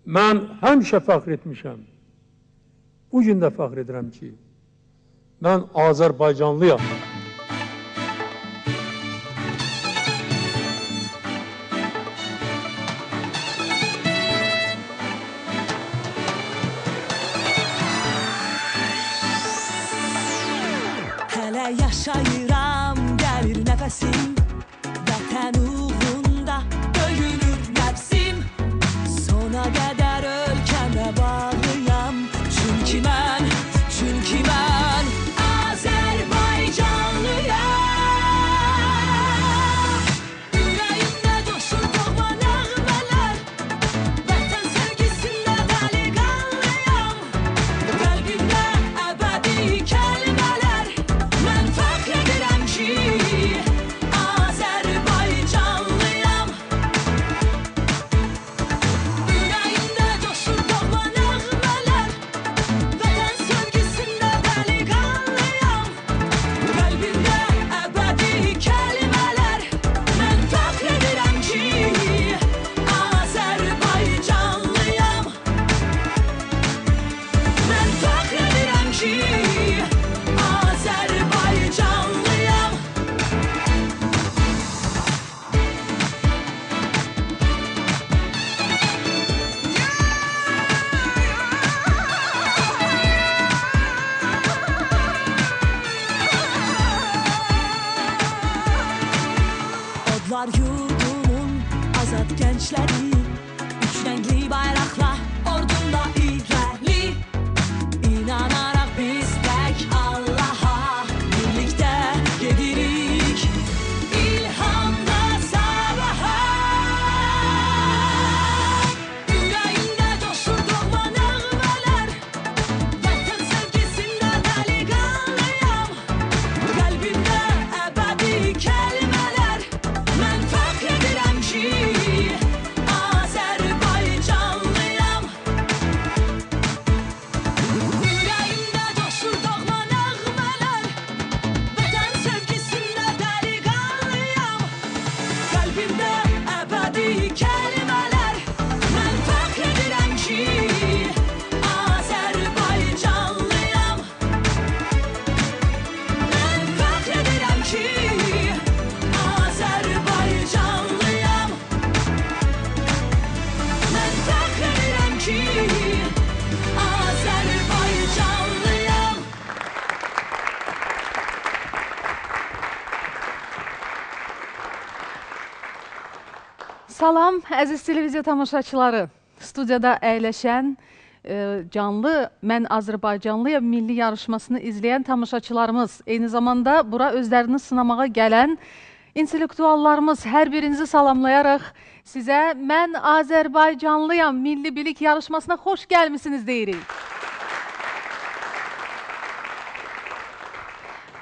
Mən həmişə fəxr etmişəm. Bu gün də fəxr edirəm ki, mən Azərbaycanlıyam. Hələ yaşayıram, gəlir nəfəsim, vətən uğrunda döyünür nəfsim. Sona qədər ölkəmə bağlıyam, çünki mən Azərbaycanlıyam. Ürəyimdə coşur doğma nəğmələr, vətən sevgisində dəli qanlıyam. Qəlbimdə əbədi kəlmələr, mən fəxr edirəm ki, Azərbaycanlıyam. Ürəyimdə coşur doğma nəğmələr, vətən sevgisində dəli qanlıyam. Qəlbimdə əbədi kəlmələr, mən fəxr edirəm ki, Azərbaycanlıyam. Mən fəxr edirəm ki, Azərbaycanlıyam. Odlar yurdumun azad gençleri, üç renkli bayrakla ordunda irəli. İnanaraq biz tək Allaha birlikdə gedirik, ilhamla sabaha. Ürəyimdə coşur doğma nəğmələr, vətən sevgisində dəli qanlıyam. Qəlbimdə əbədi kəlmələr, mən fəxr edirəm ki, Azərbaycanlıyam. Ürəyimdə coşur doğma nəğmələr, vətən sevgisində dəli qanlıyam. Qəlbimdə əbədi kəlmələr, mən fəxr edirəm ki, Azərbaycanlıyam. Mən fəxr edirəm ki, Azərbaycanlıyam. Mən fəxr edirəm ki, Azərbaycanlıyam. Salam, əziz televiziya tamaşaçıları. Studiyada əyləşən canlı Mən Azərbaycanlıyam milli yarışmasını izləyən tamaşaçılarımız, eyni zamanda bura özlərini sınamağa gələn intellektuallarımız, hər birinizi salamlayaraq sizə Mən Azərbaycanlıyam milli bilik yarışmasına xoş gəlmisiniz deyirik.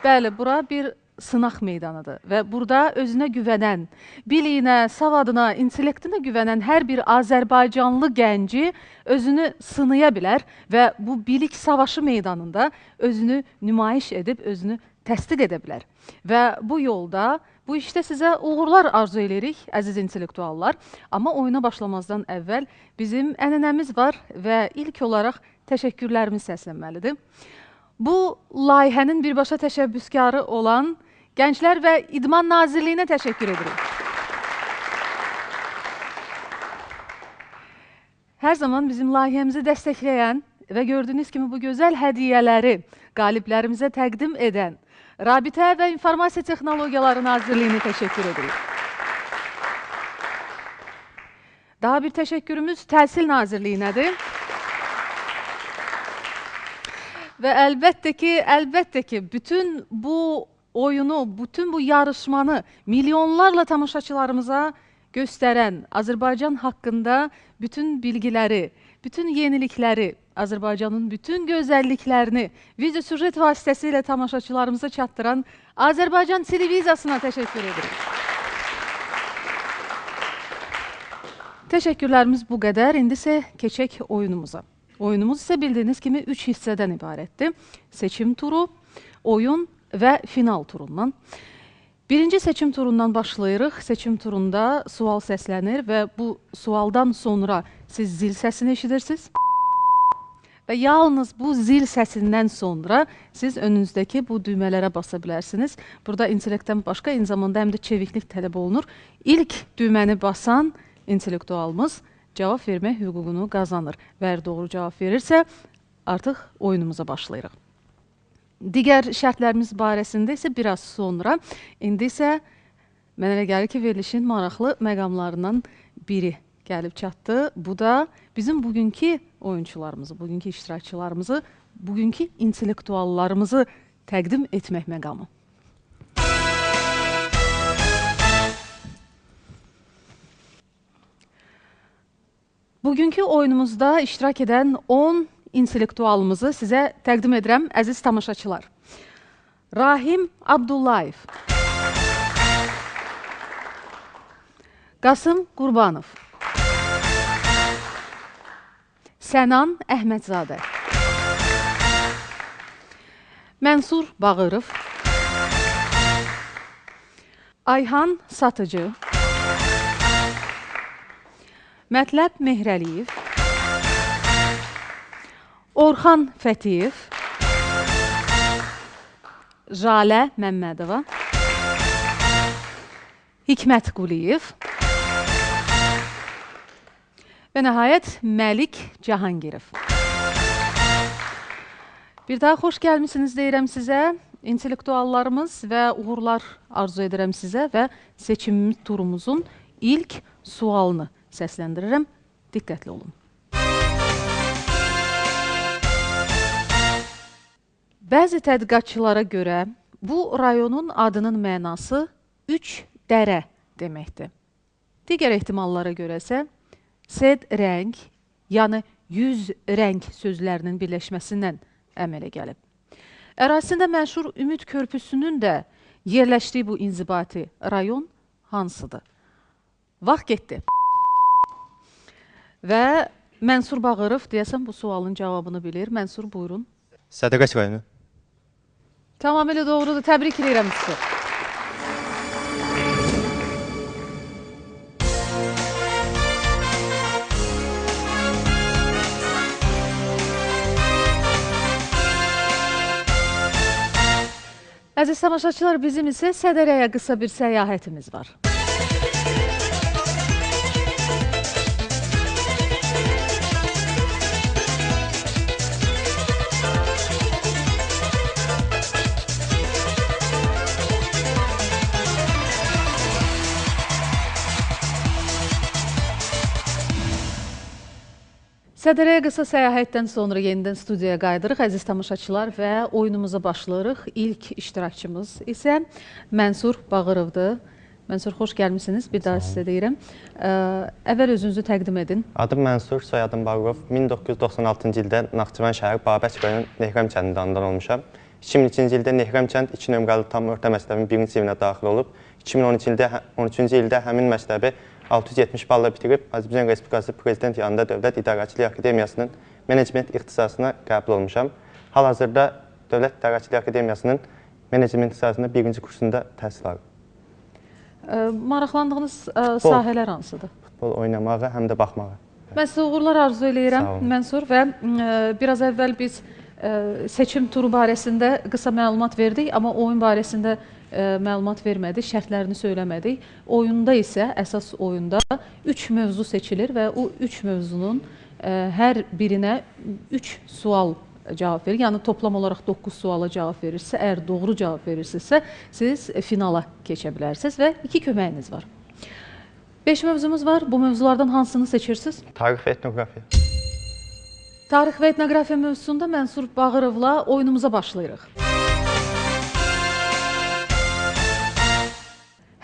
Bəli, bura bir sınaq meydanıdır və burada özünə güvənən, biliyinə, savadına, intellektinə güvənən hər bir Azərbaycanlı gənci özünü sınaya bilər və bu bilik savaşı meydanında özünü nümayiş edib, özünü təsdiq edə bilər. Və bu yolda, bu işdə sizə uğurlar arzu edirik, əziz intellektuallar. Amma oyuna başlamazdan əvvəl bizim ənənəmiz var və ilk olaraq təşəkkürlərimiz səslənməlidir. Bu layihənin birbaşa təşəbbüskarı olan Gənclər və İdman Nazirliyinə təşəkkür edirik. Hər zaman bizim layihəmizi dəstəkləyən və gördüyünüz kimi bu gözəl hədiyyələri qaliblərimizə təqdim edən Rabitə və İnformasiya Texnologiyaları Nazirliyinə təşəkkür edirik. Daha bir təşəkkürümüz Təhsil Nazirliyinədir. Və əlbəttə ki, bütün bu oyunu, bütün bu yarışmanı milyonlarla tamaşaçılarımıza göstərən, Azərbaycan haqqında bütün bilgiləri, bütün yenilikləri, Azərbaycanın bütün gözəlliklərini video süjet vasitəsilə tamaşaçılarımıza çatdıran Azərbaycan televiziyasına təşəkkür edirik. Təşəkkürlərimiz bu qədər. İndi isə keçək oyunumuza. Oyunumuz isə bildiyiniz kimi 3 hissədən ibarətdir. Seçim turu, oyun və final turundan. Birinci seçim turundan başlayırıq. Seçim turunda sual səslənir və bu sualdan sonra siz zil səsini eşidirsiniz. Və yalnız bu zil səsindən sonra siz önünüzdəki bu düymələrə basa bilərsiniz. Burada intellektdən başqa eyni zamanda həm də çeviklik tələb olunur. İlk düyməni basan intellektualımız cavab vermək hüququnu qazanır. Və əgər doğru cavab verirsə, artıq oyunumuza başlayırıq. Digər şərtlərimiz barəsində isə biraz sonra, indi isə mənə elə gəlir ki, verilişin maraqlı məqamlarından biri gəlib çatdı. Bu da bizim bugünkü oyunçularımızı, bugünkü iştirakçılarımızı, bugünkü intellektuallarımızı təqdim etmək məqamı. Bugünkü oyunumuzda iştirak edən 10 intellektualımızı sizə təqdim edirəm, əziz tamaşaçılar. Rahim Abdullayev, Qasım Qurbanov, Sənan Əhmədzadə, Mənsur Bağırov, Ayhan Satıcı, Mətləb Mehrəliyev, Orxan Fətiyev, Jalə Məmmədova, Hikmət Quliyev və nəhayət Məlik Cahangirov. Bir daha xoş gəlmişsiniz deyirəm sizə, intellektuallarımız və uğurlar arzu edirəm sizə və seçim turumuzun ilk sualını səsləndirirəm. Diqqətli olun. Bəzi tədqiqatçılara görə bu rayonun adının mənası 3 dərə deməkdir. Digər ehtimallara görə isə sed rəng, yəni 100 rəng sözlərinin birləşməsindən əmələ gəlib. Ərazisində məşhur Ümid Körpüsünün də yerləşdiyi bu inzibati rayon hansıdır? Vaxt getdi. Və Mənsur Bağırov deyəsən bu sualın cavabını bilir. Mənsur, buyurun. Sədəqəç rayonu. Tamamilə doğrudur. Təbrik edirəm sizi. Əziz tamaşaçılar, bizim isə Sədərəyə qısa bir səyahətimiz var. Sədərəyə qısa səyahətdən sonra yenidən studiyaya qayıdırıq, əziz tamaşaçılar, və oyunumuza başlayırıq. İlk iştirakçımız isə Mənsur Bağırovdur. Mənsur, xoş gəlmişsiniz. Bir daha sizə deyirəm. Əvvəl özünüzü təqdim edin. Adım Mənsur, soyadım Bağırov. 1996-cı ildə Naxçıvan şəhər Babək rayon Nehrəm kəndində anadan olmuşam. 2002-ci ildə Nehrəm kənd 2 nömrəli tam orta məktəbin 1-ci sinfinə daxil olub. 2013-cü ildə həmin məktəbi 670 balla bitirib Azərbaycan Respublikası Prezident yanında Dövlət İdarəçilik Akademiyasının menecment ixtisasına qəbul olmuşam. Hal-hazırda Dövlət İdarəçilik Akademiyasının menecment ixtisasında 1-ci kursunda təhsil alırım. Maraqlandığınız sahələr hansıdır? Futbol oynamağı, həm də baxmağı. Mən sizə uğurlar arzu eləyirəm, Mənsur, və biraz əvvəl biz seçim turu barəsində qısa məlumat verdik, amma oyun barəsində məlumat vermədik, şərtlərini söyləmədik. Oyunda isə, əsas oyunda 3 mövzu seçilir və o 3 mövzunun hər birinə 3 sual cavab verir. Yəni toplam olaraq 9 suala cavab verirsə, əgər doğru cavab verirsinizsə, siz finala keçə bilərsiniz və 2 köməyiniz var. 5 mövzumuz var. Bu mövzulardan hansını seçirsiniz? Tarix və etnografiya. Tarix və etnografiya mövzusunda Mənsur Bağırovla oyunumuza başlayırıq.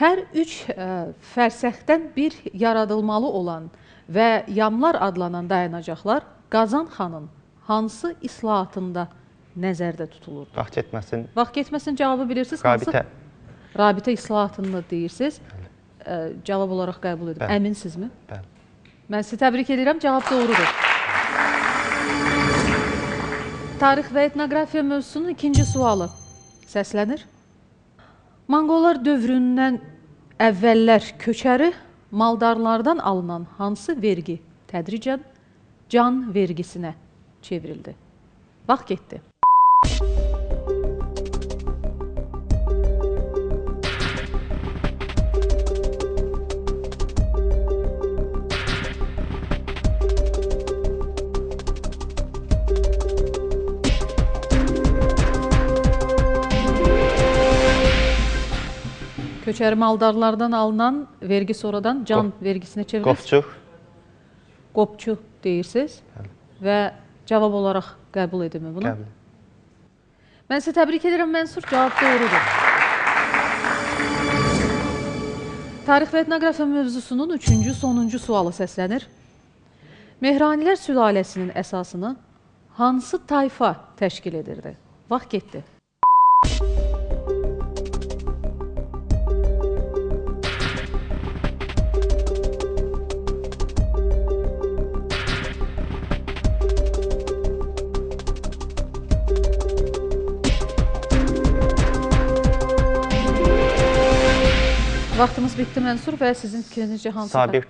Hər 3 fərsəxdən bir yaradılmalı olan və yamlar adlanan dayanacaqlar Qazan xanın hansı islahatında nəzərdə tutulur? Vaxt getməsin. Vaxt getməsin cavabı bilirsiniz? Rabitə. Rabitə islahatını deyirsiniz. Cavab olaraq qəbul edin. Bəli. Əminsizmi? Bəli. Mən sizi təbrik edirəm. Cavab doğrudur. Tarix və etnografiya mövzusunun ikinci sualı səslənir. Monqollar dövründən əvvəllər köçəri maldarlardan alınan hansı vergi tədricən can vergisinə çevrildi? Vaxt getdi. Köçəri maldarlardan alınan vergi sonradan can vergisinə çevrilir. Qopçu. Qopçu deyirsiniz və cavab olaraq qəbul edilmi bunu? Qəbul. Mən sizə təbrik edirəm, Mənsur. Cavab doğrudur. Tarix və etnografiya mövzusunun 3-cü, sonuncu sualı səslənir. Mehranilər sülaləsinin əsasını hansı tayfa təşkil edirdi? Vaxt getdi. Vaxtımız bitdi, Mənsur, və sizin fikrinizcə hansı? Sabir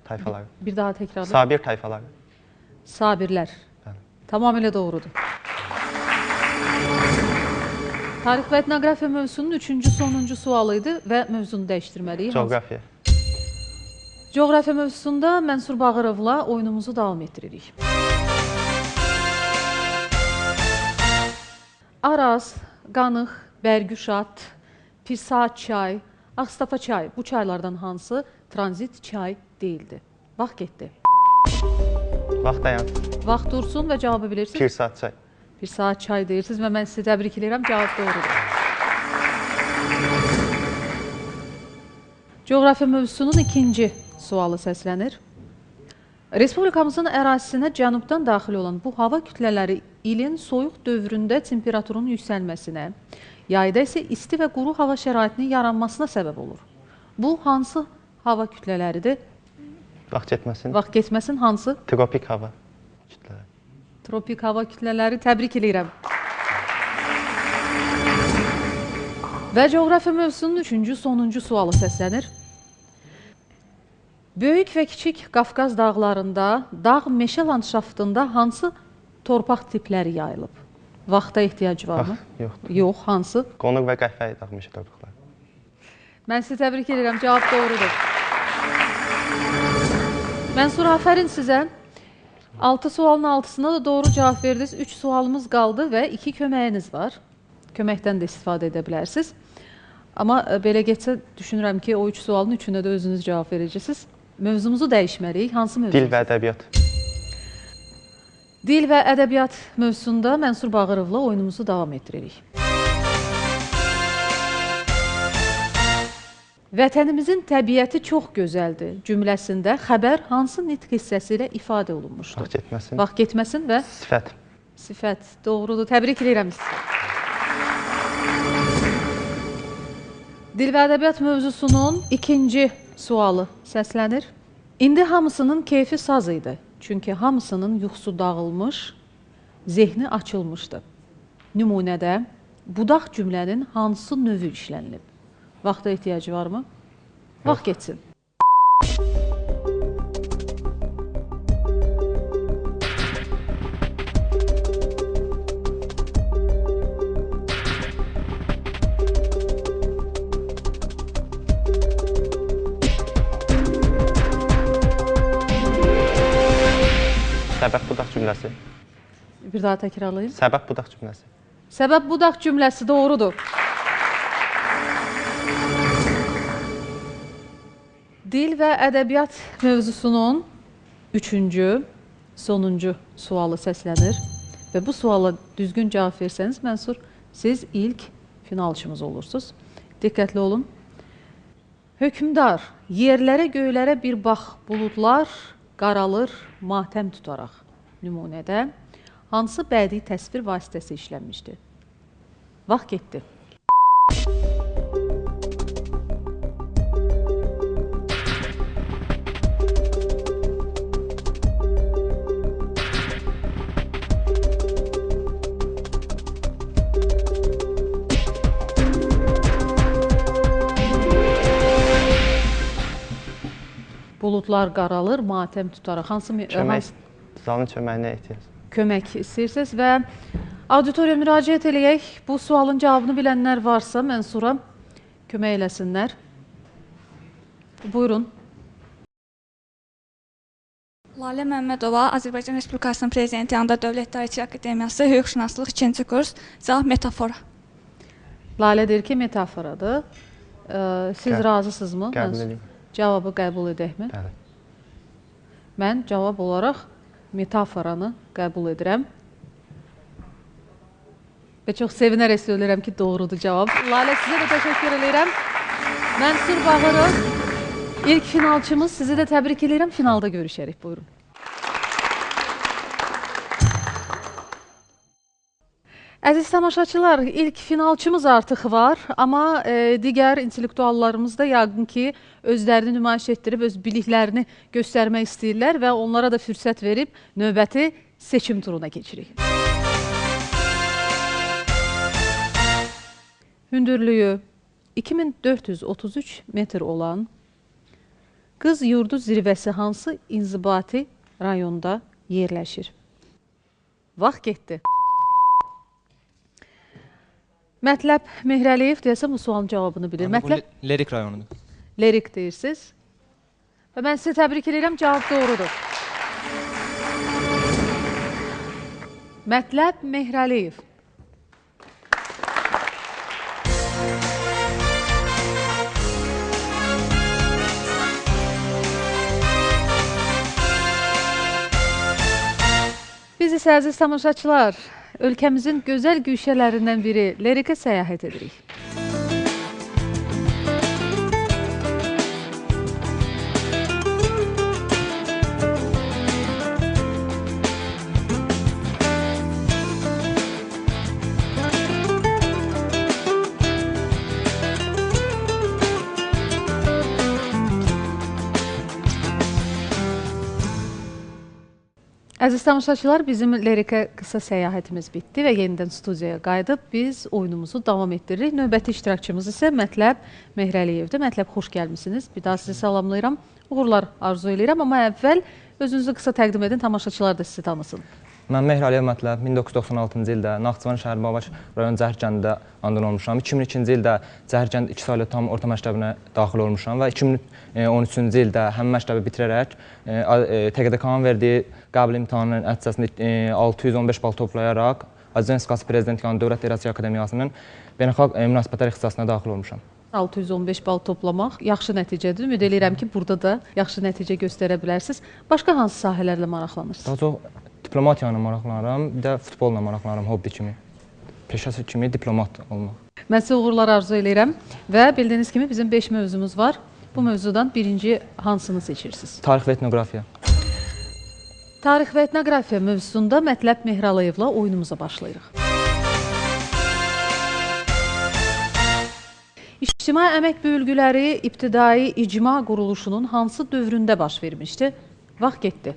tayfaları. Bir daha təkrarlayın. Sabir tayfaları. Sabirlər. Bəli. Tamamilə doğrudur. Tarix və etnografiya mövzusunun 3-cü, sonuncu sualı idi və mövzunu dəyişdirməliyik. Coğrafiya. Coğrafiya mövzusunda Mənsur Bağırovla oyunumuzu davam etdiririk. Araz, Qanıq, Bərgüşat, Pirsaat çay, Ağstafa çay, bu çaylardan hansı tranzit çay deyildi? Vaxt getdi. Vaxt dayan. Vaxt dursun və cavabı bilirsiniz. Pirsaat çay. Pirsaat çay deyirsiniz və mən sizi təbrik edirəm. Cavab doğrudur. Coğrafiya mövzusunun 2-ci sualı səslənir. Respublikamızın ərazisinə cənubdan daxil olan bu hava kütlələri ilin soyuq dövründə temperaturun yüksəlməsinə, yayda isə isti və quru hava şəraitinin yaranmasına səbəb olur. Bu hansı hava kütlələridir? Vaxt getməsin. Vaxt getməsin hansı? Tropik hava kütlələri. Tropik hava kütlələri, təbrik edirəm. Və coğrafiya mövzusunun 3-cü, sonuncu sualı səslənir. Böyük və kiçik Qafqaz dağlarında, dağ meşə landşaftında hansı torpaq tipləri yayılıb? Vaxta ehtiyac varmı? Yoxdur. Yox, hansı? Qonur və qəhvəyi dağ meşə torpaqları. Mən sizi təbrik edirəm, cavab doğrudur. Mənsur, afərin sizə. 6 sualın 6-sına da doğru cavab verdiniz. 3 sualımız qaldı və 2 köməyiniz var. Köməkdən də istifadə edə bilərsiniz. Amma belə getsə, düşünürəm ki, o 3 sualın 3-ünə də özünüz cavab verəcəksiniz. Mövzumuzu dəyişməliyik. Hansı mövzumuz? Dil və ədəbiyyat. Dil və ədəbiyyat mövzusunda Mənsur Bağırovla oyunumuzu davam etdiririk. Vətənimizin təbiəti çox gözəldir cümləsində xəbər hansı nitq hissəsi ilə ifadə olunmuşdur? Vaxt getməsin. Vaxt getməsin və Sifət. sifət. Doğrudur. Təbrik edirəm sizi. Dil və ədəbiyyat mövzusunun 2-ci sualı səslənir. İndi hamısının keyfi saz idi. Çünki hamısının yuxusu dağılmış, zehni açılmışdı. Nümunədə budaq cümlənin hansı növü işlənilib? Vaxta ehtiyacı varmı? Vaxt getsin. Səbəb budaq cümləsi. Bir daha təkrarlayın. Səbəb budaq cümləsi. Səbəb budaq cümləsi doğrudur. Dil və ədəbiyyat mövzusunun 3-cü, sonuncu sualı səslənir. Və bu suala düzgün cavab versəniz, Mənsur, siz ilk finalçımız olursunuz. Diqqətli olun. Hökmdar, yerlərə, göylərə bir bax, buludlar qaralır, matəm tutaraq. Nümunədə hansı bədii təsvir vasitəsi işlənmişdir? Vaxt getdi. buludlar qaralır, matəm tutaraq. Zalın köməyinə ehtiyac. Kömək istəyirsiniz və auditoriya müraciət eləyək. Bu sualın cavabını bilənlər varsa, Mənsura kömək eləsinlər. Buyurun. Lalə Məmmədova, Azərbaycan Respublikasının Prezidenti yanında Dövlət Tarixçi Akademiyası Hüquqşünaslıq 2-ci kurs, cavab metafora. Lalə deyir ki, metaforadır. Siz razısınızmı? Qəbul edeyim. Cavabı qəbul edəkmi? Bəli. Mən cavab olaraq metaforanı qəbul edirəm. Və çox sevinərək söyləyirəm ki, doğrudur cavab. Lalə, sizə də təşəkkür edirəm. Mənsur Bağırov, ilk finalçımız. Sizi də təbrik edirəm. Finalda görüşərik. Buyurun. Əziz tamaşaçılar, ilk finalçımız artıq var, amma digər intellektuallarımız da yəqin ki, özlərini nümayiş etdirib, öz biliklərini göstərmək istəyirlər və onlara da fürsət verib növbəti seçim turuna keçirik. Hündürlüyü 2433 metr olan Qız Yurdu zirvəsi hansı inzibati rayonda yerləşir? Vaxt getdi. Mətləb Mehrəliyev deyəsəm bu sualın cavabını bilir. Mətləb Lerik rayonudur. Lerik deyirsiniz. Və mən sizə təbrik edirəm, cavab doğrudur. Mətləb Mehrəliyev. Biz isə əziz tamaşaçılar, ölkəmizin gözəl güşələrindən biri Lerikə səyahət edirik. Əziz tamaşaçılar, bizim Lerikə qısa səyahətimiz bitdi və yenidən studiyaya qayıdıb biz oyunumuzu davam etdiririk. Növbəti iştirakçımız isə Mətləb Mehrəliyevdir. Mətləb, xoş gəlmişsiniz. Bir daha sizi salamlayıram. Uğurlar arzu edirəm, amma əvvəl özünüzü qısa təqdim edin, tamaşaçılar da sizi tanısın. Mən Mehrəliyev Mətləb, 1996-cı ildə Naxçıvan şəhər Babaş rayon Zəhərkəndində anadan olmuşam. 2002-ci ildə Zəhərkənd 2 saylı tam orta məktəbinə daxil olmuşam və 2013-cü ildə həmin məktəbi bitirərək TQDK-nın verdiyi qəbul imtahanının nəticəsində 615 bal toplayaraq Azərbaycan Respublikası Prezidentliyi Dövlət Tarixçi Akademiyasının Beynəlxalq Münasibətlər ixtisasına daxil olmuşam. 615 bal toplamaq yaxşı nəticədir. Ümid edirəm ki, burada da yaxşı nəticə göstərə bilərsiniz. Başqa hansı sahələrlə maraqlanırsınız? Daha çox diplomatiya ilə maraqlanıram, bir də futbolla maraqlanıram, hobbi kimi. Peşəsi kimi diplomat olmaq. Mən sizə uğurlar arzu edirəm və bildiyiniz kimi bizim 5 mövzumuz var. Bu mövzudan birinci hansını seçirsiniz? Tarix və etnografiya. Tarix və etnografiya mövzusunda Mətləb Mehrəliyevlə oyunumuza başlayırıq. İctimai əmək bölgüləri ibtidai icma quruluşunun hansı dövründə baş vermişdi? Vaxt getdi.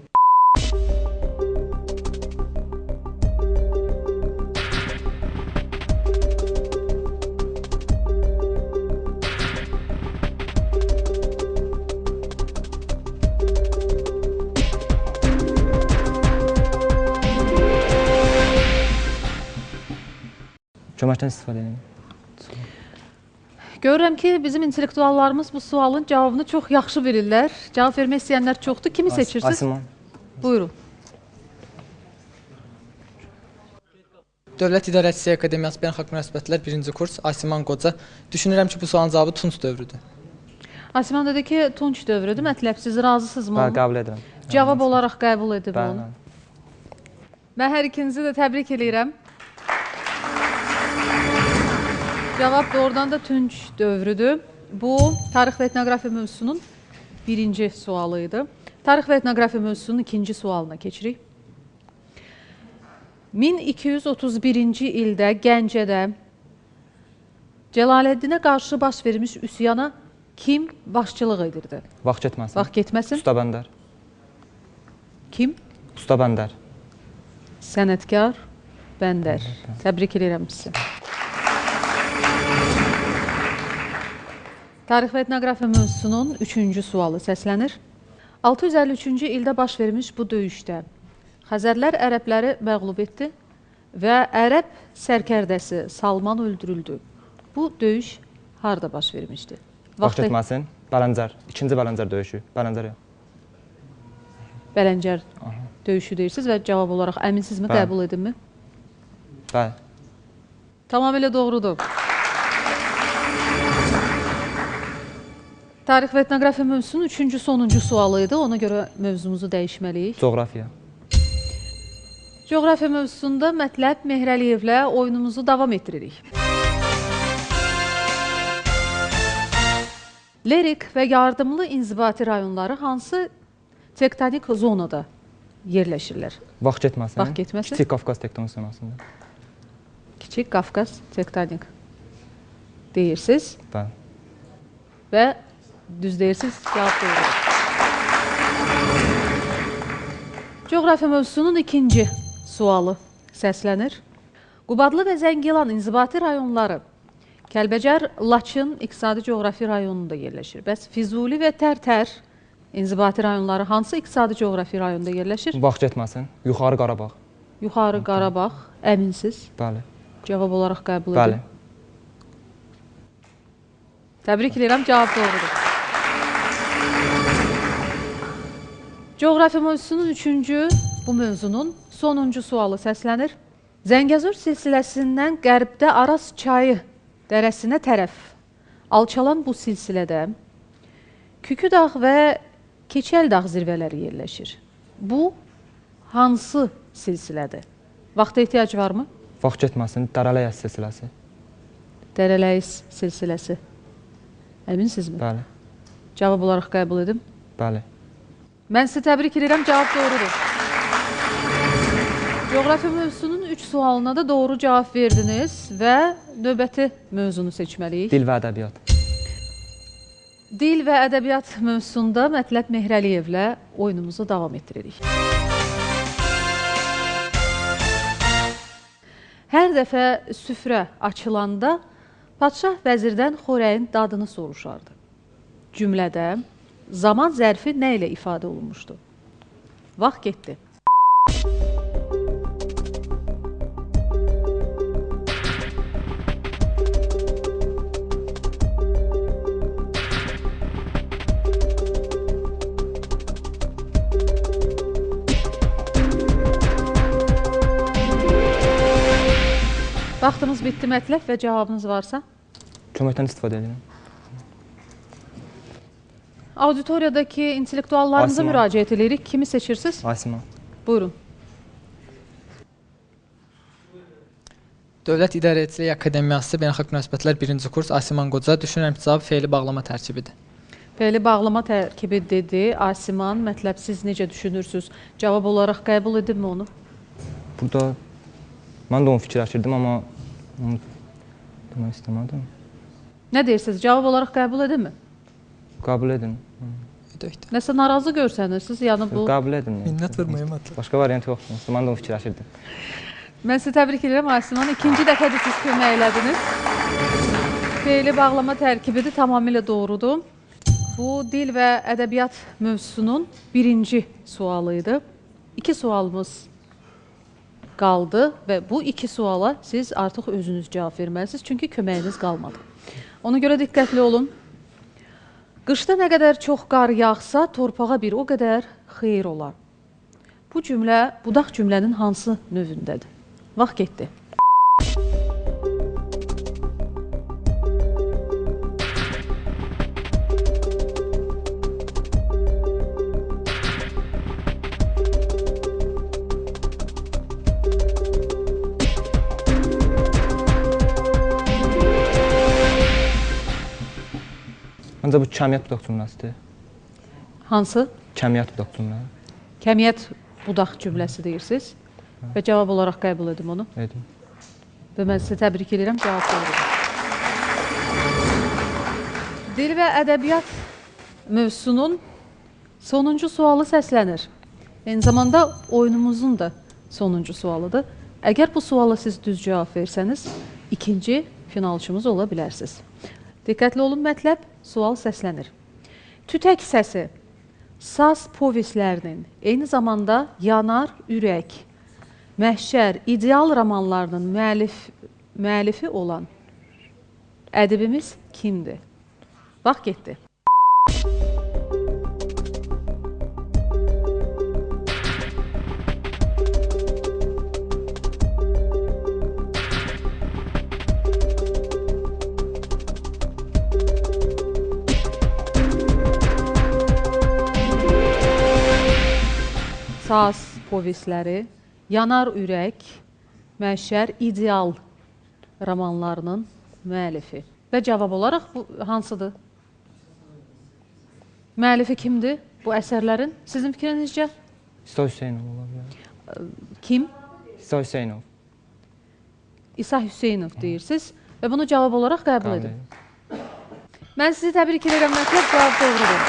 Köməkdən istifadə edin. Görürəm ki, bizim intellektuallarımız bu sualın cavabını çox yaxşı bilirlər. Cavab vermək istəyənlər çoxdur. Kimi seçirsiniz? Asiman. Buyurun. Dövlət İdarəçisi Akademiyası Beynəlxalq Münasibətlər 1-ci kurs, Asiman Qoca. Düşünürəm ki, bu sualın cavabı Tunc dövrüdür. Asiman dedi ki, Tunc dövrüdür. Mətləb, siz razısınızmı? Bəli, qəbul edirəm. Cavab olaraq qəbul edib onu. Bəli. Mən hər ikinizi də təbrik edirəm. Cavab doğrudan da Tunc dövrüdür. Bu, tarix və etnografiya mövzusunun birinci sualı idi. Tarix və etnografiya mövzusunun ikinci sualına keçirik. 1231-ci ildə Gəncədə Cəlaləddinə qarşı baş vermiş üsyana kim başçılıq edirdi? Vaxt getməsin. Vaxt getməsin. Usta Bəndər. Kim? Usta Bəndər. Sənətkar Bəndər. Təbrik edirəm sizi. Tarix və etnografiya mövzusunun üçüncü sualı səslənir. 653-cü ildə baş vermiş bu döyüşdə Xəzərlər ərəbləri məğlub etdi və ərəb sərkərdəsi Salman öldürüldü. Bu döyüş harada baş vermişdi? Vaxt etməsin. Bələncər. İkinci Bələncər döyüşü. Bələncər yox. Bələncər döyüşü deyirsiniz və cavab olaraq əminsinizmi, Bəli. qəbul edinmi? Bəli. Tamamilə doğrudur. Tarix və etnografiya mövzusunun 3-cü, sonuncu sualı idi. Ona görə mövzumuzu dəyişməliyik. Coğrafiya. Coğrafiya mövzusunda Mətləb Mehrəliyevlə oyunumuzu davam etdiririk. Lerik və yardımlı inzibati rayonları hansı tektonik zonada yerləşirlər? Vaxt getməsin. Vaxt getməsin. Kiçik Qafqaz tektonik zonasında. Kiçik Qafqaz tektonik deyirsiniz Bəli. və düz deyirsiniz, cavab doğrudur. Coğrafiya mövzusunun ikinci sualı səslənir. Qubadlı və Zəngilan inzibati rayonları Kəlbəcər, Laçın iqtisadi coğrafi rayonunda yerləşir. Bəs Füzuli və Tərtər inzibati rayonları hansı iqtisadi coğrafi rayonunda yerləşir? Vaxt getməsin. Yuxarı Qarabağ. Yuxarı Qarabağ, əminsiz? Bəli. Cavab olaraq qəbul Bəli. edin. Təbrik edirəm, cavab doğrudur. Coğrafiya mövzusunun üçüncü, bu mövzunun sonuncu sualı səslənir. Zəngəzur silsiləsindən qərbdə Araz çayı dərəsinə tərəf alçalan bu silsilədə Küküdağ və Keçəldağ zirvələri yerləşir. Bu hansı silsilədir? Vaxta ehtiyac varmı? Vaxt getməsin. Dərələyəz silsiləsi. Dərələyiz silsiləsi. Əminsinizmi? Bəli. Cavab olaraq qəbul edim. Bəli. Mən sizi təbrik edirəm, cavab doğrudur. Coğrafiya mövzusunun 3 sualına da doğru cavab verdiniz və növbəti mövzunu seçməliyik. Dil və ədəbiyyat. Dil və ədəbiyyat mövzusunda Mətləb Mehrəliyevlə oyunumuzu davam etdiririk. Hər dəfə süfrə açılanda padşah vəzirdən xörəyin dadını soruşardı. Cümlədə zaman zərfi nə ilə ifadə olunmuşdu? Vaxt getdi. Vaxtımız bitdi, Mətləb, və cavabınız varsa? Köməkdən istifadə edirəm. Auditoriyadakı intellektuallarımıza Asiman. müraciət edirik. Kimi seçirsiniz? Asiman. Buyurun. Dövlət İdarəçiliyi Akademiyası Beynəlxalq Münasibətlər 1-ci kurs Asiman Qoca. Düşünürəm ki, cavab fe'li bağlama tərkibidir. Fe'li bağlama tərkibi dedi. Asiman, Mətləb, siz necə düşünürsünüz? Cavab olaraq qəbul edinmi onu? Burada mən də onu fikirləşirdim, amma onu demək istəmədim. Nə deyirsiniz? Cavab olaraq qəbul edinmi? Qəbul edin. Ödəkdir. Nəsə narazı görsənirsiniz, yəni bu... Qəbul edin. Minnət verməyəm atla. Başqa variant yoxdur. Mən də onu fikirləşirdim. Mən sizi təbrik edirəm, Asiman. İkinci dəfədir siz kömək elədiniz. Fe'li bağlama tərkibidir, tamamilə doğrudur. Bu, dil və ədəbiyyat mövzusunun birinci sualı idi. 2 sualımız qaldı və bu 2 suala siz artıq özünüz cavab verməlisiniz, çünki köməyiniz qalmadı. Ona görə diqqətli olun. Qışda nə qədər çox qar yağsa, torpağa bir o qədər xeyir olar. Bu cümlə, budaq cümlənin hansı növündədir? Vaxt getdi. Məncə bu kəmiyyət budaq cümləsidir. Hansı? Kəmiyyət budaq cümləsi. Kəmiyyət budaq cümləsi deyirsiniz və cavab olaraq qəbul edim onu. Edim. Və mən sizi təbrik edirəm, cavab doğrudur. Dil və ədəbiyyat mövzusunun sonuncu sualı səslənir. Eyni zamanda oyunumuzun da sonuncu sualıdır. Əgər bu suala siz düz cavab versəniz, ikinci finalçımız ola bilərsiniz. Diqqətli olun, Mətləb, sual səslənir. Tütək səsi Saz povestlərinin, eyni zamanda Yanar Ürək, Məhşər, İdeal romanlarının müəllifi olan ədibimiz kimdir? Vaxt getdi. Saz povestləri, Yanar Ürək, Məhşər, İdeal romanlarının müəllifi. Və cavab olaraq bu hansıdır? Müəllifi kimdir bu əsərlərin? Sizin fikrinizcə? İsa Hüseynov ola bilər. Kim? İsa Hüseynov. İsa Hüseynov deyirsiniz və bunu cavab olaraq qəbul edin. Mən sizi təbrik edirəm, Mətləb, cavab doğrudur.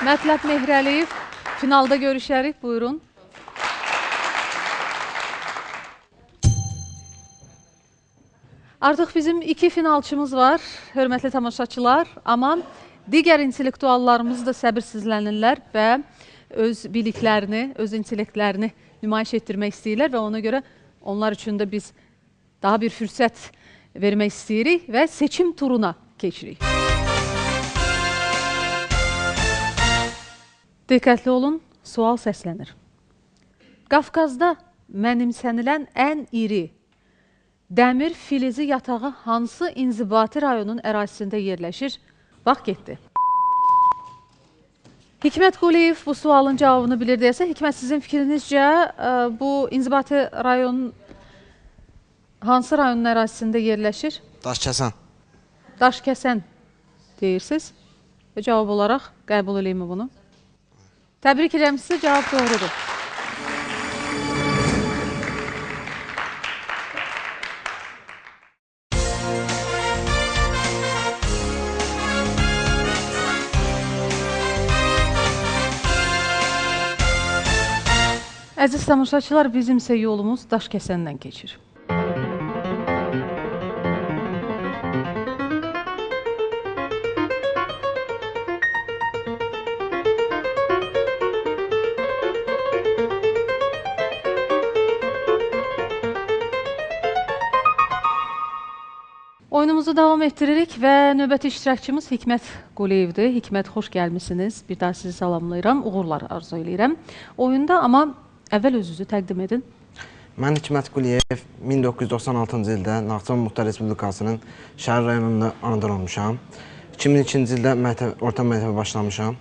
Mətləb Mehrəliyev, finalda görüşərik, buyurun. Artıq bizim 2 finalçımız var, hörmətli tamaşaçılar, amma digər intellektuallarımız da səbirsizlənirlər və öz biliklərini, öz intellektlərini nümayiş etdirmək istəyirlər və ona görə onlar üçün də biz daha bir fürsət vermək istəyirik və seçim turuna keçirik. Diqqətli olun, sual səslənir. Qafqazda mənimsənilən ən iri dəmir filizi yatağı hansı inzibati rayonun ərazisində yerləşir? Vaxt getdi. Hikmət Quliyev bu sualın cavabını bilir deyəsə, Hikmət, sizin fikrinizcə bu inzibati rayon hansı rayonun ərazisində yerləşir? Daşkəsən. Daşkəsən deyirsiniz və cavab olaraq qəbul edeyim mi bunu? Təbrik edirəm sizə, cavab doğrudur. Əziz tamaşaçılar, bizim isə yolumuz Daşkəsəndən keçir. Oyunumuzu davam etdiririk və növbəti iştirakçımız Hikmət Quliyevdir. Hikmət, xoş gəlmişsiniz. Bir daha sizi salamlayıram, uğurlar arzu edirəm. Oyunda amma əvvəl özünüzü təqdim edin. Mən Hikmət Quliyev 1996-cı ildə Naxçıvan Muxtar Respublikasının Şəhər rayonunda anadan olmuşam. 2002-ci ildə orta məktəbə başlamışam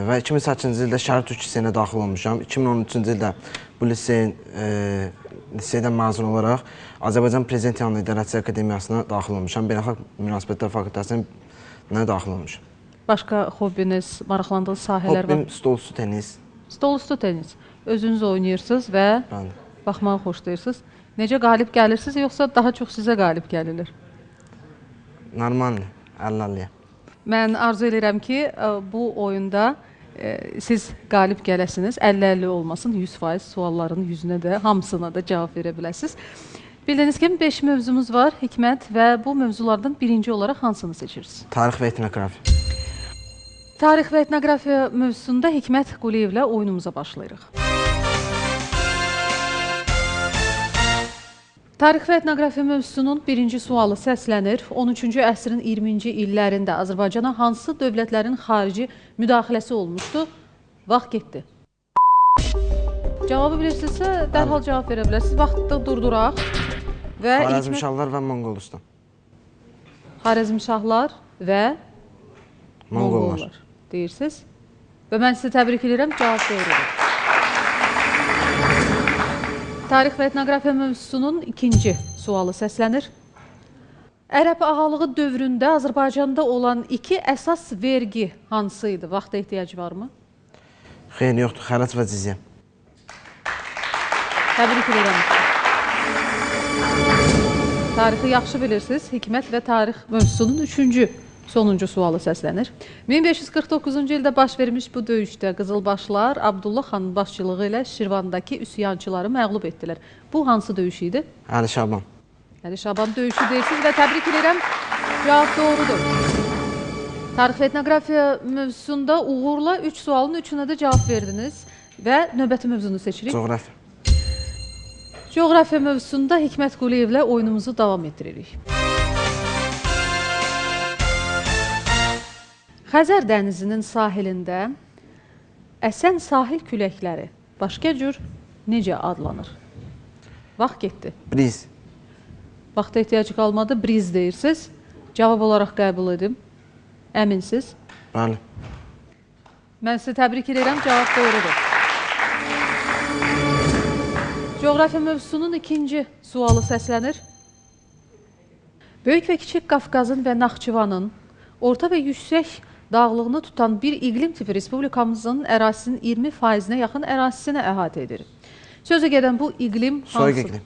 və 2008-ci ildə Şəhər Türk liseyinə daxil olmuşam. 2013-cü ildə bu liseydən məzun olaraq Azərbaycan Prezident Yanlı İdarəçi Akademiyasına daxil olmuşam. Beynəlxalq Münasibətlər Fakültəsində daxil olmuşam. Başqa hobbiniz, maraqlandığınız sahələr var? Hobbim stolüstü tenis. Stolüstü tenis. Özünüz oynayırsınız və baxmağı xoşlayırsınız. Necə qalib gəlirsiniz, yoxsa daha çox sizə qalib gəlilir? Normaldır, 50-50. Mən arzu edirəm ki, bu oyunda siz qalib gələsiniz, 50-50 olmasın, 100% sualların yüzünə də, hamısına da cavab verə biləsiniz. Bildiyiniz kimi 5 mövzumuz var, Hikmət, və bu mövzulardan birinci olaraq hansını seçirsiniz? Tarix və etnografiya. Tarix və etnografiya mövzusunda Hikmət Quliyevlə oyunumuza başlayırıq. Tarix və etnografiya mövzusunun birinci sualı səslənir. 13-cü əsrin 20-ci illərində Azərbaycana hansı dövlətlərin xarici müdaxiləsi olmuşdu? Vaxt getdi. Cavabı bilirsinizsə, dərhal cavab verə bilərsiniz. Vaxtda durduraq. Xarəzmşahlar və Monqolistan. Xarəzmşahlar və Monqollar deyirsiniz. Və mən sizi təbrik edirəm, cavab doğrudur. Tarix və etnografiya mövzusunun ikinci sualı səslənir. Ərəb ağalığı dövründə Azərbaycanda olan 2 əsas vergi hansı idi? Vaxta ehtiyac varmı? Xeyr, yoxdur. Xərac və cizyə. Təbrik edirəm. Tarixi yaxşı bilirsiniz. Hikmət və tarix mövzusunun üçüncü, sonuncu sualı səslənir. 1549-cu ildə baş vermiş bu döyüşdə Qızılbaşlar Abdullah xanın başçılığı ilə Şirvandakı üsyançıları məğlub etdilər. Bu hansı döyüş idi? Əli Şaban. Əli Şaban döyüşü deyirsiniz və təbrik edirəm. Cavab doğrudur. Tarix və etnografiya mövzusunda uğurla 3 sualın 3-ünə də cavab verdiniz və növbəti mövzunu seçirik. Coğrafiya. Coğrafiya mövzusunda Hikmət Quliyevlə oyunumuzu davam etdiririk. Xəzər dənizinin sahilində əsən sahil küləkləri başqa cür necə adlanır? Vaxt getdi. Briz. Vaxta ehtiyacı qalmadı, briz deyirsiniz. Cavab olaraq qəbul edim. Əminsiz? Bəli. Mən sizi təbrik edirəm, cavab doğrudur. Coğrafiya mövzusunun ikinci sualı səslənir. Böyük və Kiçik Qafqazın və Naxçıvanın orta və yüksək dağlığını tutan bir iqlim tipi respublikamızın ərazisinin 20%-nə yaxın ərazisinə əhatə edir. Sözə gedən bu iqlim hansı? Soyuq iqlim.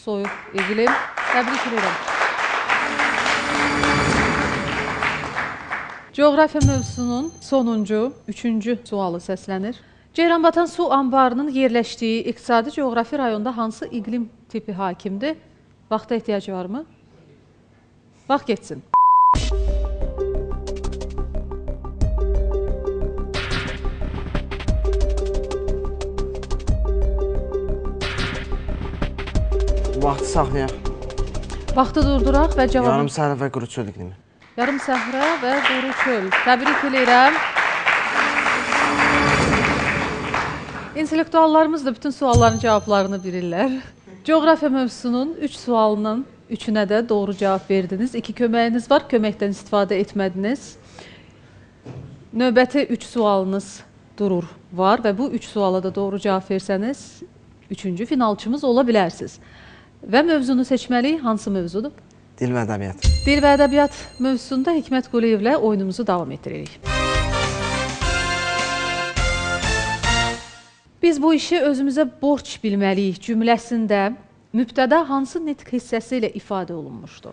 Soyuq iqlim. Təbrik edirəm. Coğrafiya mövzusunun sonuncu, üçüncü sualı səslənir. Ceyranbatan su anbarının yerləşdiyi iqtisadi coğrafi rayonda hansı iqlim tipi hakimdir? Vaxta ehtiyacı varmı? Vaxt getsin. Vaxtı saxlayaq. Vaxtı durduraq və cavabı... Yarım səhra və quru çöl iqlimi. Yarım səhra və quru çöl. Təbrik edirəm. İntellektuallarımız da bütün sualların cavablarını bilirlər. Coğrafiya mövzusunun 3 sualının 3-ünə də doğru cavab verdiniz. 2 köməyiniz var, köməkdən istifadə etmədiniz. Növbəti 3 sualınız durur var və bu 3 suala da doğru cavab versəniz 3-cü finalçımız ola bilərsiniz. Və mövzunu seçməliyik. Hansı mövzudur? Dil və ədəbiyyat. Dil və ədəbiyyat mövzusunda Hikmət Quliyevlə oyunumuzu davam etdiririk. Biz bu işi özümüzə borc bilməliyik cümləsində mübtəda hansı nitq hissəsi ilə ifadə olunmuşdur?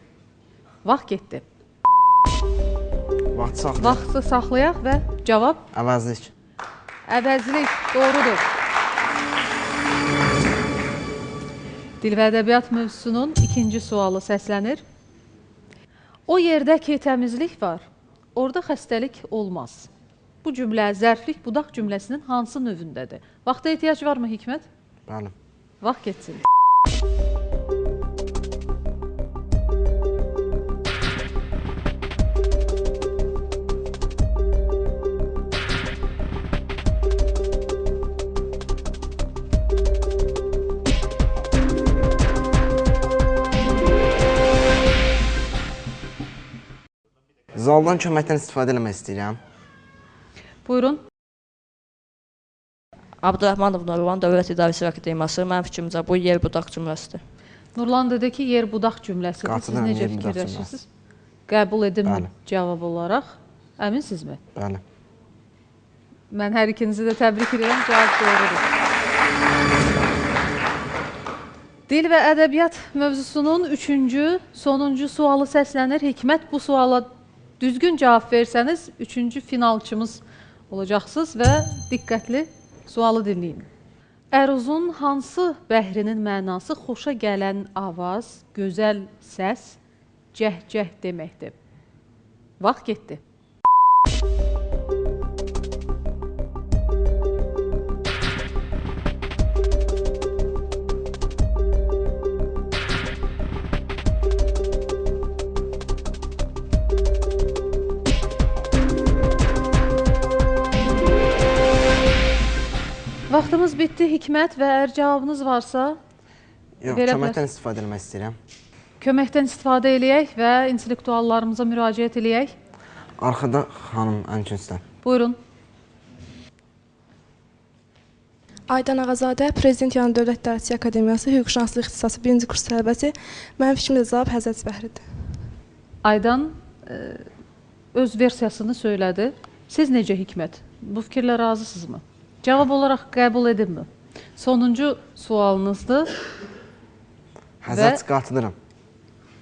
Vaxt getdi. Vaxtı saxlayaq. Vaxtı saxlayaq və cavab? Əvəzlik. Əvəzlik, doğrudur. Dil və ədəbiyyat mövzusunun ikinci sualı səslənir. O yerdə ki, təmizlik var, orada xəstəlik olmaz. Bu cümlə zərflik budaq cümləsinin hansı növündədir? Vaxta ehtiyac varmı Hikmət? Bəli. Vaxt getsin. Zaldan köməkdən istifadə eləmək istəyirəm. Buyurun. Abdurrahmanov Nurlan, Dövlət İdarəçilik Akademiyası. Mənim fikrimcə bu yer budaq cümləsidir. Nurlan dedi ki, yer budaq cümləsidir. Siz necə fikirləşirsiniz? Qəbul edin cavab olaraq. Əminsizmi? Bəli. Mən hər ikinizi də təbrik edirəm. Cavab doğrudur. Dil və ədəbiyyat mövzusunun üçüncü, sonuncu sualı səslənir. Hikmət, bu suala düzgün cavab versəniz, üçüncü finalçımız olacaqsınız və diqqətli sualı dinləyin. Əruzun hansı bəhrinin mənası xoşa gələn avaz, gözəl səs, cəhcəh deməkdir? Vaxt getdi. Vaxtımız bitdi, Hikmət, və əgər cavabınız varsa... Yox, köməkdən istifadə etmək istəyirəm. Köməkdən istifadə eləyək və intellektuallarımıza müraciət eləyək. Arxada xanım ən küncdən. Buyurun. Aydan Ağazadə, Prezident Yanı Dövlət İdarəçilik Akademiyası Hüquqşünaslıq ixtisası 1-ci kurs tələbəsi. Mənim fikrimdə cavab Həzrət Bəhridir. Aydan öz versiyasını söylədi. Siz necə Hikmət? Bu fikirlə razısınızmı? Cavab olaraq qəbul edinmi? Sonuncu sualınızdır. Həzrət qatılıram.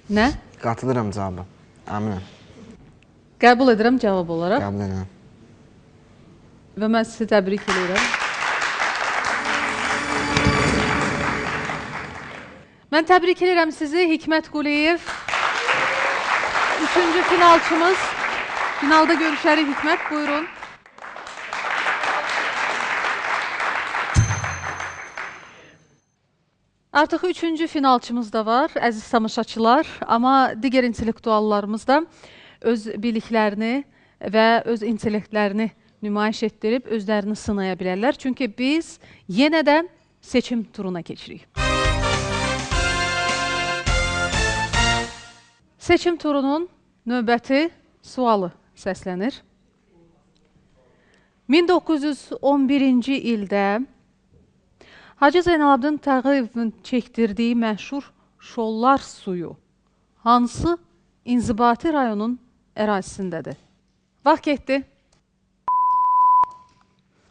Nə? Qatılıram cavabı. Əminəm. Qəbul edirəm cavab olaraq. Qəbul edirəm. Və mən sizi təbrik edirəm. Mən təbrik edirəm sizi, Hikmət Quliyev. Üçüncü finalçımız Finalda görüşərik Hikmət, buyurun. Artıq üçüncü finalçımız da var, əziz tamaşaçılar. Amma digər intellektuallarımız da öz biliklərini və öz intellektlərini nümayiş etdirib özlərini sınaya bilərlər. Çünki biz yenə də seçim turuna keçirik. Seçim turunun növbəti sualı səslənir. 1911-ci ildə Hacı Zeynalabdin Tağıyevin çəkdirdiyi məşhur Şollar suyu hansı inzibati rayonun ərazisindədir? Vaxt getdi.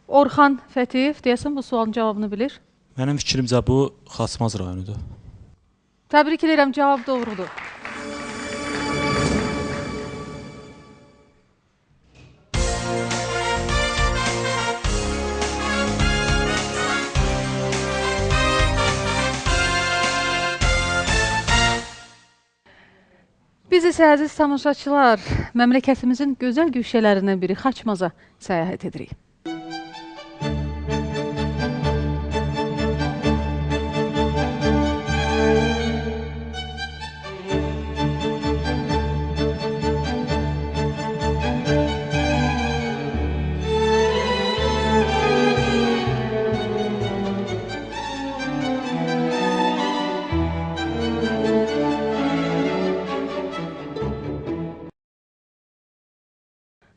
Orxan Fətiyev, deyəsən bu sualın cavabını bilir. Mənim fikrimcə bu Xaçmaz rayonudur. Təbrik edirəm, cavab doğrudur. Biz isə əziz tamaşaçılar, məmləkətimizin gözəl güşələrindən biri Xaçmaza səyahət edirik.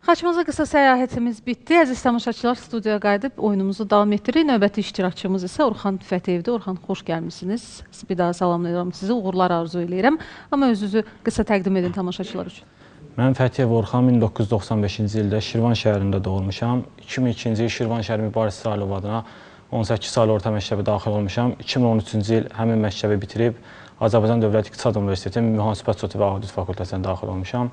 Xaçmaza qısa səyahətimiz bitdi. Əziz tamaşaçılar, studiyaya qayıdıb oyunumuzu davam etdiririk. Növbəti iştirakçımız isə Orxan Fətiyevdir. Orxan, xoş gəlmişsiniz. Bir daha salamlayıram sizi, uğurlar arzu eləyirəm. Amma özünüzü qısa təqdim edin tamaşaçılar üçün. Mən Fətiyev Orxan 1995-ci ildə Şirvan şəhərində doğulmuşam. 2002-ci il Şirvan şəhər Mübariz Salihov adına 18 saylı orta məktəbə daxil olmuşam. 2013-cü il həmin məktəbi bitirib Azərbaycan Dövlət İqtisad Universitetinin Mühasibət Soti və Audit Fakültəsinə daxil olmuşam.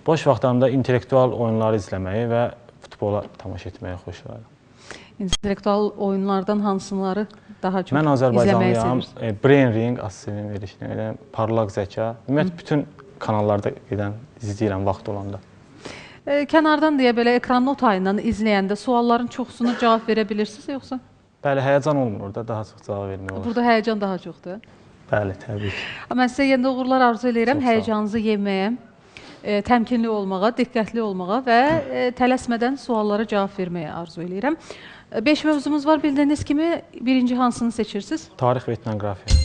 Boş vaxtlarımda intellektual oyunları izləməyi və futbola tamaşa etməyi xoşlayıram. İntellektual oyunlardan hansıları daha çox mən izləməyi Azərbaycanlıyam. Brain Ring, Asılın verişini, Parlaq Zəka. Ümumiyyətlə, bütün kanallarda gedən izləyirəm vaxt olanda. Kənardan deyə belə ekran notayından izləyəndə sualların çoxsunu cavab verə bilirsiniz, yoxsa? Bəli, həyəcan olmur orada, daha çox cavab vermək olur. Burada həyəcan daha çoxdur. Bəli, təbii ki. Mən sizə yenə də uğurlar arzu edirəm, həyəcanınızı yeməyə, təmkinli olmağa, diqqətli olmağa və tələsmədən suallara cavab verməyə arzu edirəm. 5 mövzumuz var, bildiyiniz kimi. Birinci hansını seçirsiniz? Tarix və etnografiya.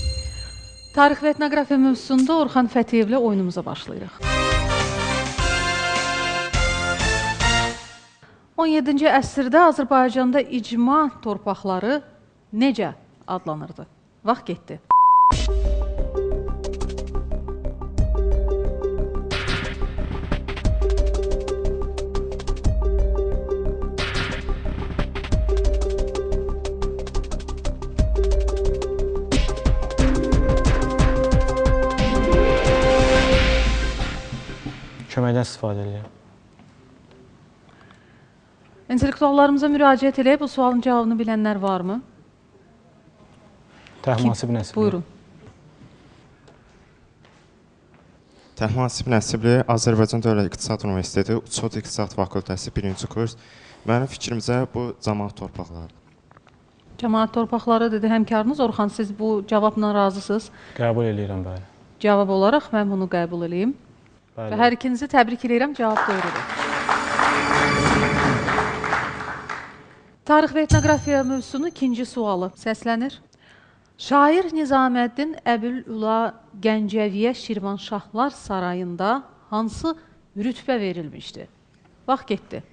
Tarix və etnografiya mövzusunda Orxan Fətiyevlə oyunumuza başlayırıq. 17-ci əsrdə Azərbaycanda icma torpaqları necə adlanırdı? Vaxt getdi. Köməkdən istifadə edirəm. İntellektuallarımıza müraciət edək, bu sualın cavabını bilənlər varmı? Təhmasib Nəsibli. Buyurun. Təhmasib Nəsibli, Azərbaycan Dövlət İqtisad Universiteti Uçot İqtisad Fakültəsi 1-ci kurs. Mənim fikrimcə bu cəmaət torpaqlarıdır. Cəmaət torpaqları dedi həmkarınız. Orxan, siz bu cavabla razısınız? Qəbul edirəm, bəli. Cavab olaraq mən bunu qəbul edeyim. Və hər ikinizi təbrik edirəm, cavab doğrudur. Tarix və etnografiya mövzusunun ikinci sualı səslənir. Şair Nizaməddin Əbülüla Gəncəviyə Şirvanşahlar Sarayında hansı rütbə verilmişdi? Vaxt getdi.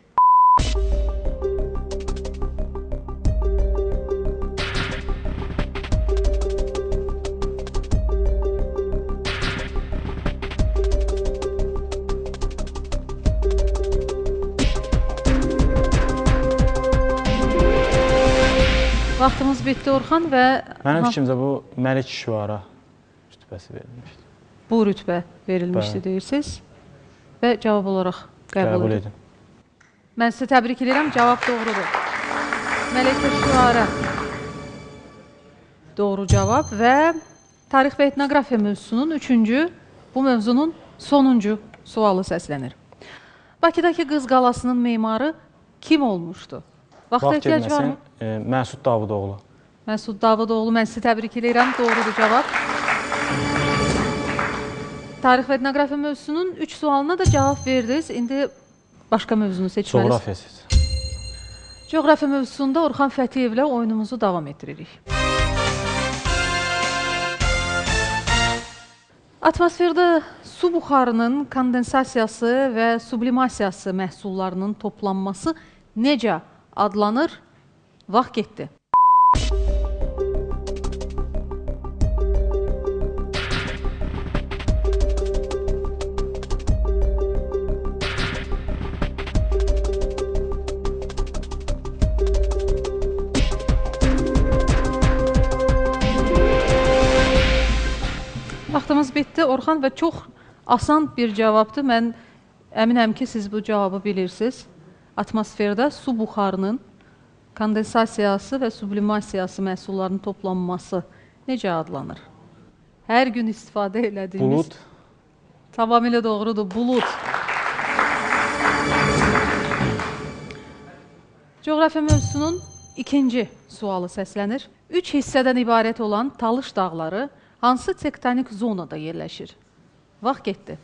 Vaxtımız bitdi, Orxan və... Mənim fikrimcə bu Məlik Şüara rütbəsi verilmişdi. Bu rütbə verilmişdi deyirsiniz və cavab olaraq qəbul edin. Mən sizə təbrik edirəm, cavab doğrudur. Məlik Şüara doğru cavab və tarix və etnografiya mövzusunun üçüncü, bu mövzunun sonuncu sualı səslənir. Bakıdakı Qız qalasının memarı kim olmuşdu? Vaxta ehtiyac varmı? Məsud Davudoğlu. Məsud Davudoğlu, mən sizi təbrik edirəm. Doğrudur cavab. Tarix və etnografiya mövzusunun 3 sualına da cavab verdiniz. İndi başqa mövzunu seçməlisiniz. Coğrafiya seç. Coğrafiya mövzusunda Orxan Fətiyevlə oyunumuzu davam etdiririk. Atmosferdə su buxarının kondensasiyası və sublimasiyası məhsullarının toplanması necə adlanır? Vaxt getdi. Vaxtımız bitdi, Orxan, və çox asan bir cavabdır. Mən əminəm ki, siz bu cavabı bilirsiniz. Atmosferdə su buxarının kondensasiyası və sublimasiyası məhsullarının toplanması necə adlanır? Hər gün istifadə elədiyimiz... Bulut. Tamamilə doğrudur, bulut. Coğrafiya mövzusunun ikinci sualı səslənir. 3 hissədən ibarət olan Talış dağları hansı tektonik zonada yerləşir? Vaxt getdi.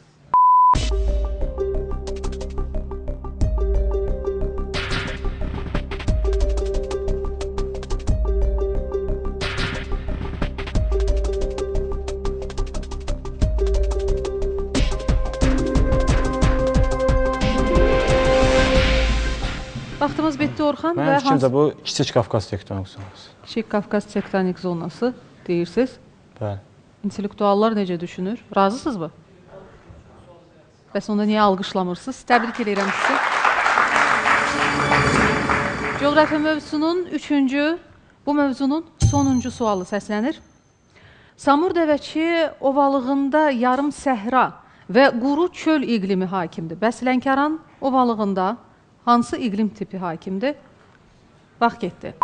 Vaxtımız bitdi, Orxan. Mənim fikrimcə bu Kiçik Qafqaz tektonik zonası. Kiçik Qafqaz tektonik zonası deyirsiniz. Bəli. İntellektuallar necə düşünür? Razısınız mı? Bəs onda niyə alqışlamırsınız? Təbrik edirəm sizi. Coğrafiya mövzusunun bu mövzunun sonuncu sualı səslənir. Samur Dəvəçi ovalığında yarım səhra və quru çöl iqlimi hakimdir. Bəs Lənkəran ovalığında hansı iqlim tipi hakimdir? Vaxt getdi.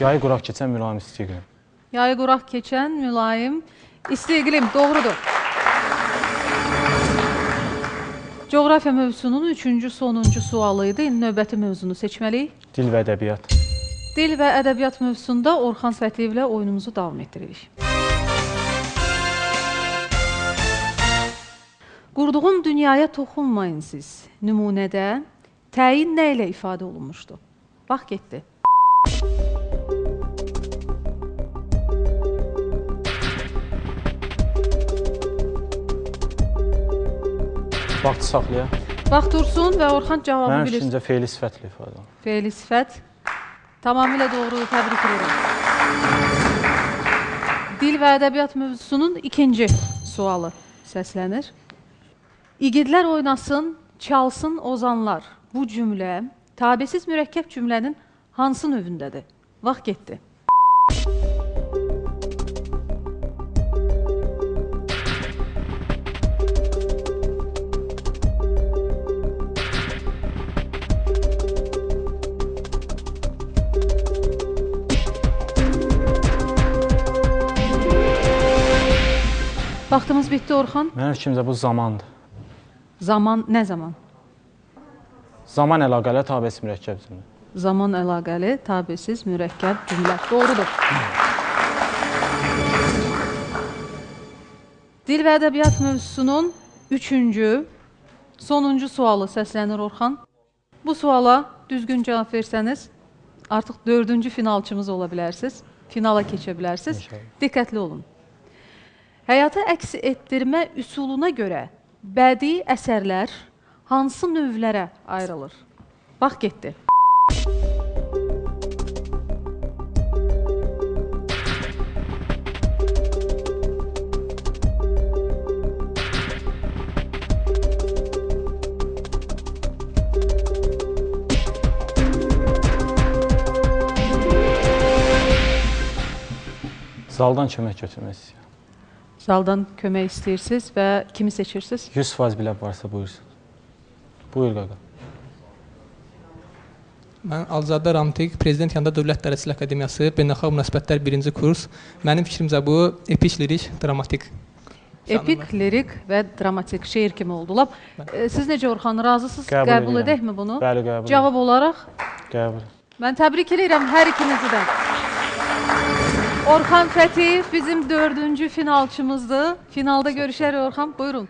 Yayı quraq keçən mülayim isti iqlim. Yayı quraq keçən mülayim isti iqlim, doğrudur. Coğrafiya mövzusunun sonuncu sualı idi. İndi növbəti mövzunu seçməliyik. Dil və ədəbiyyat. Dil və ədəbiyyat mövzusunda Orxan Fətiyevlə oyunumuzu davam etdiririk. Qurduğum dünyaya toxunmayın siz. Nümunədə təyin nə ilə ifadə olunmuşdu? Vaxt getdi. Vaxtı saxlayaq. Vaxt dursun və Orxan cavabı bilir. Mənim fikrimcə fe'li sifətli ifadə olunur. Fe'li sifət. Tamamilə doğrudur, təbrik edirəm. Dil və ədəbiyyat mövzusunun ikinci sualı səslənir. İgidlər oynasın, çalsın ozanlar. Bu cümlə tabesiz mürəkkəb cümlənin hansı növündədir? Vaxt getdi. Vaxtımız bitdi, Orxan. Mənim fikrimcə bu zamandır. Zaman, nə zaman? Zaman əlaqəli tabesiz mürəkkəb cümlə. Zaman əlaqəli tabesiz mürəkkəb cümlə. Doğrudur. Dil və ədəbiyyat mövzusunun sonuncu sualı səslənir, Orxan. Bu suala düzgün cavab versəniz, artıq 4-cü finalçımız ola bilərsiniz. Finala keçə bilərsiniz. Diqqətli olun. Həyatı əks etdirmə üsuluna görə bədii əsərlər hansı növlərə ayrılır? Vaxt getdi. Zaldan kömək götürmək istəyirəm. Zaldan kömək istəyirsiniz və kimi seçirsiniz? 100% bilə varsa buyursun. Buyur qaqa. Mən Alzadə Ramtik, Prezident yanında Dövlət Dərəcəli Akademiyası, Beynəlxalq Münasibətlər 1-ci kurs. Mənim fikrimcə bu epik, lirik, dramatik. Epik, lirik və dramatik şeir kimi oldu. Siz necə Orxan, razısınız? Qəbul edəkmi bunu? Bəli, qəbul. Cavab olaraq? Qəbul. Mən təbrik edirəm hər ikinizi də. Orxan Fətiyev bizim 4-cü finalçımızdır. Finalda görüşərik Orxan, buyurun.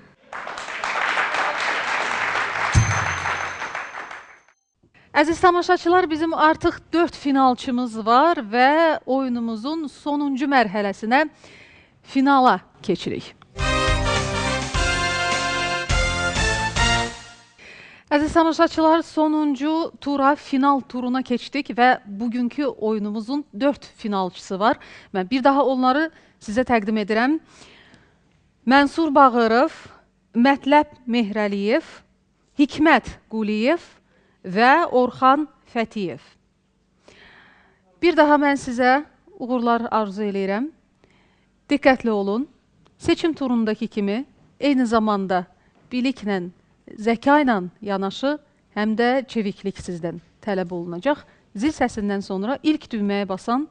Əziz tamaşaçılar, bizim artıq 4 finalçımız var və oyunumuzun sonuncu mərhələsinə, finala keçirik. Əziz tamaşaçılar, sonuncu tura, final turuna keçdik və bugünkü oyunumuzun 4 finalçısı var. Mən bir daha onları sizə təqdim edirəm. Mənsur Bağırov, Mətləb Mehrəliyev, Hikmət Quliyev və Orxan Fətiyev. Bir daha mən sizə uğurlar arzu eləyirəm. Diqqətli olun. Seçim turundakı kimi eyni zamanda biliklə, zəka ilə yanaşı, həm də çeviklik sizdən tələb olunacaq. Zil səsindən sonra ilk düyməyə basan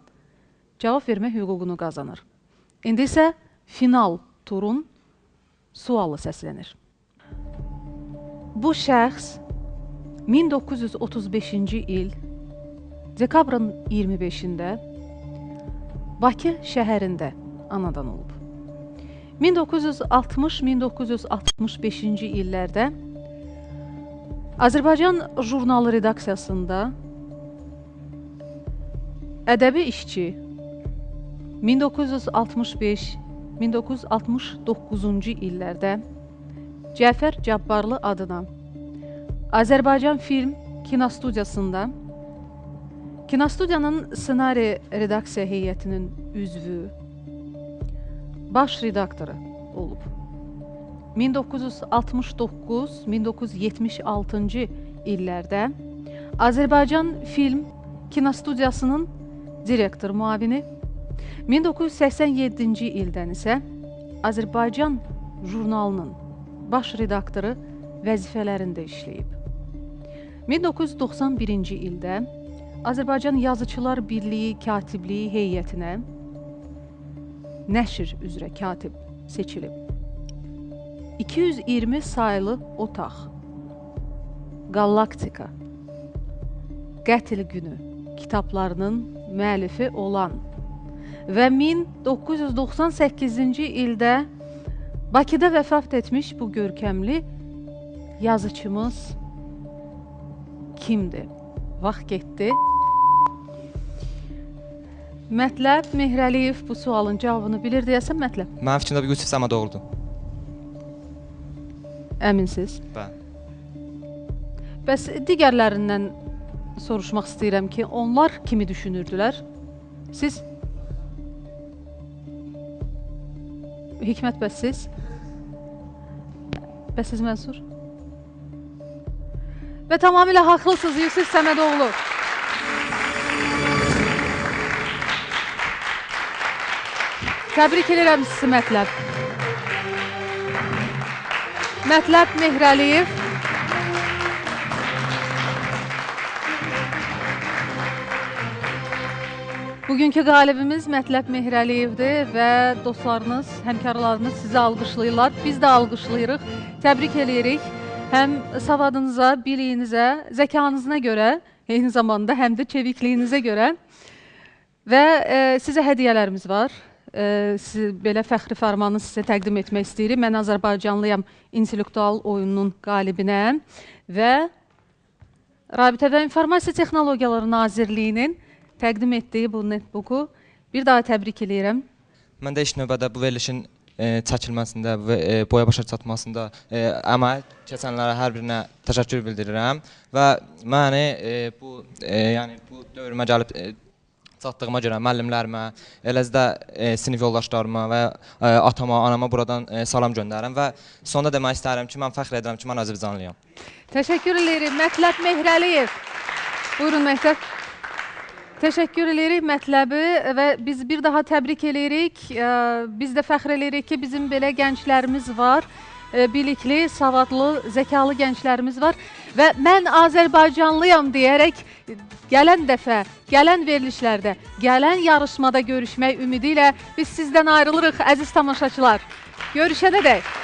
cavab vermə hüququnu qazanır. İndi isə final turun sualı səslənir. Bu şəxs 1935-ci il dekabrın 25-də Bakı şəhərində anadan olub. 1960-1965-ci illərdə Azərbaycan jurnalı redaksiyasında ədəbi işçi, 1965-1969-cu illərdə Cəfər Cabbarlı adına Azərbaycan Film Kinostudiyasında Kinostudiyanın ssenari redaksiya heyətinin üzvü, baş redaktoru olub. 1969-1976-cı illərdə Azərbaycan Film Kinostudiyasının direktor müavini, 1987-ci ildən isə Azərbaycan jurnalının baş redaktoru vəzifələrində işləyib. 1991-ci ildə Azərbaycan Yazıçılar Birliyi Katibliyi heyətinə nəşr üzrə katib seçilib. 220 saylı otaq, Galaktika, Qətl Günü kitablarının müəllifi olan və 1998-ci ildə Bakıda vəfat etmiş bu görkəmli yazıçımız kimdir? Vaxt getdi. Mətləb Mehrəliyev bu sualın cavabını bilir deyəsən, Mətləb? Mənim fikrimdə bu Yusif Səmədoğludur. Əminsiz? Bəli. Bəs digərlərindən soruşmaq istəyirəm ki, onlar kimi düşünürdülər? Siz? Hikmət, bəs siz? Bəs siz Mənsur? Və tamamilə haqlısınız Yusif Səmədoğlu. Təbrik edirəm sizi Mətləb. Mətləb Mehrəliyev. Bugünkü qalibimiz Mətləb Mehrəliyevdir və dostlarınız, həmkarlarınız sizi alqışlayırlar. Biz də alqışlayırıq, təbrik edirik. Həm savadınıza, biliyinizə, zəkanızına görə, eyni zamanda həm də çevikliyinizə görə. Və sizə hədiyyələrimiz var. Belə fəxri fərmanı sizə təqdim etmək istəyirik. Mən Azərbaycanlıyam intellektual oyununun qalibinəm və Rabitə və İnformasiya Texnologiyaları Nazirliyinin təqdim etdiyi bu netbooku bir daha təbrik edirəm. Mən də ilk növbədə bu verilişin çəkilməsində və boya başa çatmasında əməl keçənlərə hər birinə təşəkkür bildirirəm və məni bu dövrümə gəlib çatdığıma görə müəllimlərimə, eləcə də sinif yoldaşlarıma və atama, anama buradan salam göndərirəm və sonda demək istəyirəm ki, mən fəxr edirəm ki, mən Azərbaycanlıyam. Təşəkkür edirik Mətləb Mehrəliyev. Buyurun Məktəb. Təşəkkür edirik mətləbi və biz bir daha təbrik edirik. Biz də fəxr edirik ki, bizim belə gənclərimiz var. Bilikli, savadlı, zəkalı gənclərimiz var. Və mən Azərbaycanlıyam deyərək gələn dəfə, gələn verilişlərdə, gələn yarışmada görüşmək ümidi ilə biz sizdən ayrılırıq, əziz tamaşaçılar. Görüşənədək.